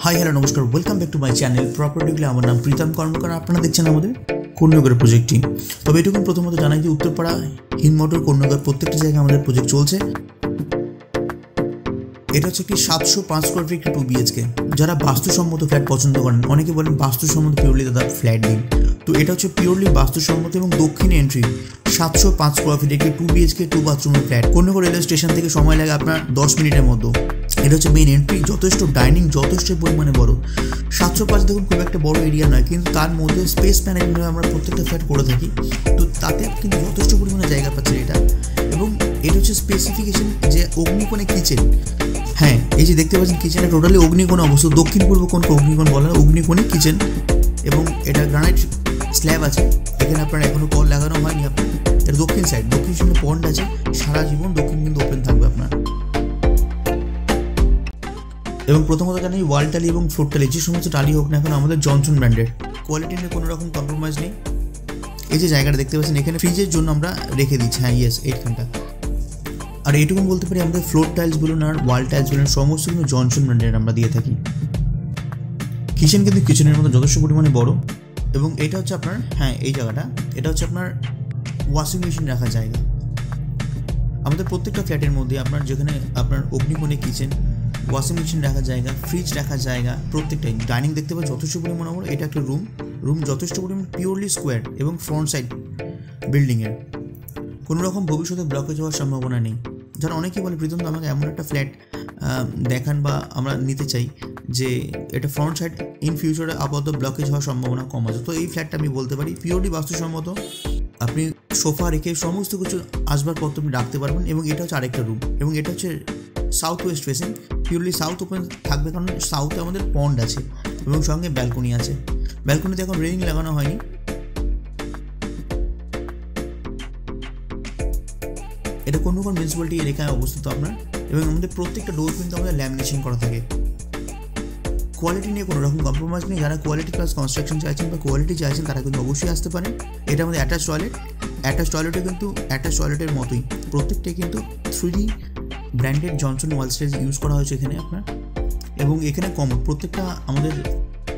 High hello नमस्कार welcome back to my channel property আমার নাম প্রীতম কর্মকার। আপনারা দেখছেন আমাদের কোন্নগর প্রজেক্টটি। তবে এটুকু প্রথমত জানাই যে উত্তরপাড়া হিন্দমোটর কোন্নগর প্রত্যেকটা জায়গায় আমাদের প্রজেক্ট চলছে। এটা হচ্ছে একটি 705 স্কোয়ার ফিট 2 BHK। যারা বাস্তুসম্মত ফ্ল্যাট পছন্দ করেন, অনেকে বলেন বাস্তুসম্মত পিওরলি দাদা ফ্ল্যাট দিন, তো এটা হচ্ছে পিওরলি বাস্তুসম্মত এবং দক্ষিণ এন্ট্রি 705 স্কোয়ার ফিট একটি 2 BHK 2 বাথরুমের ফ্ল্যাট। কোন্নগর রেলওয়ে স্টেশন থেকে সময় লাগে আপনার 10 মিনিটের মতো। এটা হচ্ছে মেইন এন্ট্রি, যথেষ্ট ডাইনিং যথেষ্ট পরিমাণে বড়। 705 দেখুন খুব একটা বড় এরিয়া নয়, কিন্তু তার মধ্যে স্পেস ম্যানেজমেন্ট আমরা প্রত্যেকটা ফ্ল্যাট করে থাকি, তো তাতে কিন্তু যথেষ্ট পরিমাণে জায়গা পাচ্ছে এটা। এবং এটা হচ্ছে স্পেসিফিকেশন যে অগ্নিকোণে কিচেন। হ্যাঁ, এই যে দেখতে পাচ্ছেন কিচেনে টোটালি অগ্নিকোণ অবস্থা, দক্ষিণ পূর্ব কোণকে অগ্নিকোণ বলা হয়, অগ্নিকোণে কিচেন। এবং এটা গ্রানাইট স্ল্যাব আছে, এখানে আপনার এখনো কল লাগানো হয়নি। আপনার এটা দক্ষিণ সাইড, দক্ষিণ সাইডে পন্ড আছে, সারা জীবন দক্ষিণ কিন্তু ওপেন থাকবে আপনার। এবং প্রথমত জানি ওয়াল টালি এবং ফ্লোর টালি যে সমস্ত টালি হোক না কেন আমাদের জনসন ব্র্যান্ডের, কোয়ালিটি নিয়ে কোনো রকম কম্প্রোমাইজ নেই। এই যে জায়গাটা দেখতে পাচ্ছেন এখানে ফ্রিজের জন্য আমরা রেখে দিচ্ছি, হ্যাঁ ইয়েস এইখানটা। আর এইটুকু বলতে পারি আমাদের ফ্লোর টাইলস বলুন আর ওয়াল টাইলস বলুন সমস্ত কিন্তু জনসন ব্র্যান্ডের আমরা দিয়ে থাকি। কিচেন কিন্তু কিচেনের মতো যথেষ্ট পরিমাণে বড়। এবং এটা হচ্ছে আপনার, হ্যাঁ এই জায়গাটা, এটা হচ্ছে আপনার ওয়াশিং মেশিন রাখার জায়গা। আমাদের প্রত্যেকটা ফ্ল্যাটের মধ্যে আপনার যেখানে আপনার অগ্নিকোণে কিচেন, ওয়াশিং মেশিন রাখার জায়গা, ফ্রিজ রাখার জায়গা, প্রত্যেকটাই ডাইনিং দেখতে পাই যথেষ্ট পরিমাণে বড়। এটা একটা রুম যথেষ্ট পরিমাণ পিওরলি স্কোয়ার এবং ফ্রন্ট সাইড বিল্ডিংয়ের কোনো রকম ভবিষ্যতে ব্লকেজ হওয়ার সম্ভাবনা নেই। যারা অনেকেই বলে প্রীতম আমাকে এমন একটা ফ্ল্যাট দেখান বা আমরা নিতে চাই যে এটা ফ্রন্ট সাইড ইন ফিউচারে আপাতত ব্লকেজ হওয়ার সম্ভাবনা কম আছে, তো এই ফ্ল্যাটটা আমি বলতে পারি পিওরলি বাস্তুসম্মত। আপনি সোফা রেখে সমস্ত কিছু আসবাবপত্র আপনি রাখতে পারবেন। এবং এটা হচ্ছে আরেকটা রুম, এবং এটা হচ্ছে south West facing, purely south open থাকবে, কারণ সাউথে আমাদের পন্ড আছে এবং সঙ্গে ব্যালকনি আছে। ব্যালকনিতে এখন রেলিং লাগানো হয়নি। এটা কোন মিউনিসিপ্যালিটি এলাকায় অবস্থিত আপনার। এবং আমাদের প্রত্যেকটা ডোর কিন্তু আমাদের ল্যামিনেশন করা থাকে। কোয়ালিটি নিয়ে কোনো রকম কম্প্রোমাইজ নেই। যারা কোয়ালিটি প্লাস কনস্ট্রাকশন চাইছেন বা কোয়ালিটি চাইছেন তারা কিন্তু অবশ্যই আসতে পারেন। এটা আমাদের অ্যাটাচ টয়লেটে কিন্তু অ্যাটাচ টয়লেটের মতোই প্রত্যেকটাই কিন্তু 3D ব্র্যান্ডেড জনসন ওয়াল স্টাইল ইউজ করা হয়েছে এখানে আপনার। এবং এখানে কমোড, প্রত্যেকটা আমাদের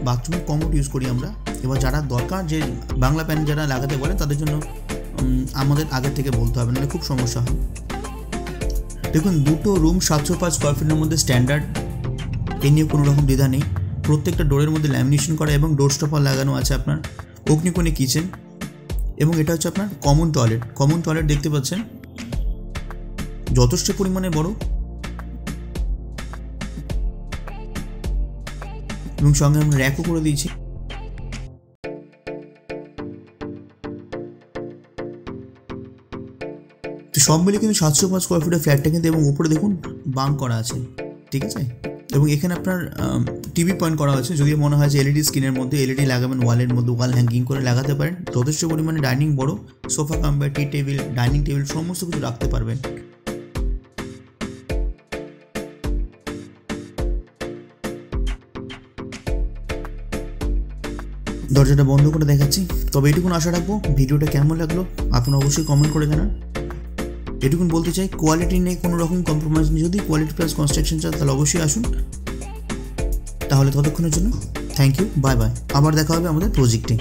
বাথরুমে কমোড ইউজ করি আমরা। এবার যারা দরকার যে বাংলা প্যান যারা লাগাতে বলেন তাদের জন্য আমাদের আগের থেকে বলতে হবে, নাহলে খুব সমস্যা হয়। দেখুন দুটো রুম 705 স্কোয়ার ফিটের মধ্যে স্ট্যান্ডার্ড, এই নিয়ে কোনো রকম দ্বিধা নেই। প্রত্যেকটা ডোরের মধ্যে ল্যামিনেশন করা এবং ডোর স্টপার লাগানো আছে আপনার। অগ্নিকোণে কিচেন এবং এটা হচ্ছে আপনার কমন টয়লেট দেখতে পাচ্ছেন যথেষ্ট পরিমাণে বড়। এবং সঙ্গে আমরা র্যাকও করে দিয়েছি। তো সব মিলে কিন্তু 705 স্কোয়ার ফিটের ফ্ল্যাটটা কিন্তু, এবং উপরে দেখুন বাঙ্ক করা আছে, ঠিক আছে। এবং এখানে আপনার টিভি পয়েন্ট করা হয়েছে, যদি মনে হয় যে এলইডি স্ক্রিনের মধ্যে এলইডি লাগাবেন, ওয়ালের মধ্যে ওয়াল হ্যাঙ্গিং করে লাগাতে পারেন। যথেষ্ট পরিমাণে ডাইনিং বড়, সোফা কাম্বার, টি টেবিল, ডাইনিং টেবিল সমস্ত কিছু রাখতে পারবেন। দরজাটা বন্ধ করে দেখাচ্ছি। তবে এটুকুন আশা রাখবো ভিডিওটা কেমন লাগলো আপনারা অবশ্যই কমেন্ট করে জানান। এটুকুন বলতে চাই কোয়ালিটি নেই কোনো রকম কম্প্রোমাইজ নেই। যদি কোয়ালিটি প্লাস কনস্ট্রাকশন চান তাহলে অবশ্যই আসুন। তাহলে ততক্ষণের জন্য থ্যাংক ইউ, বাই বাই। আবার দেখা হবে আমাদের প্রজেক্টে।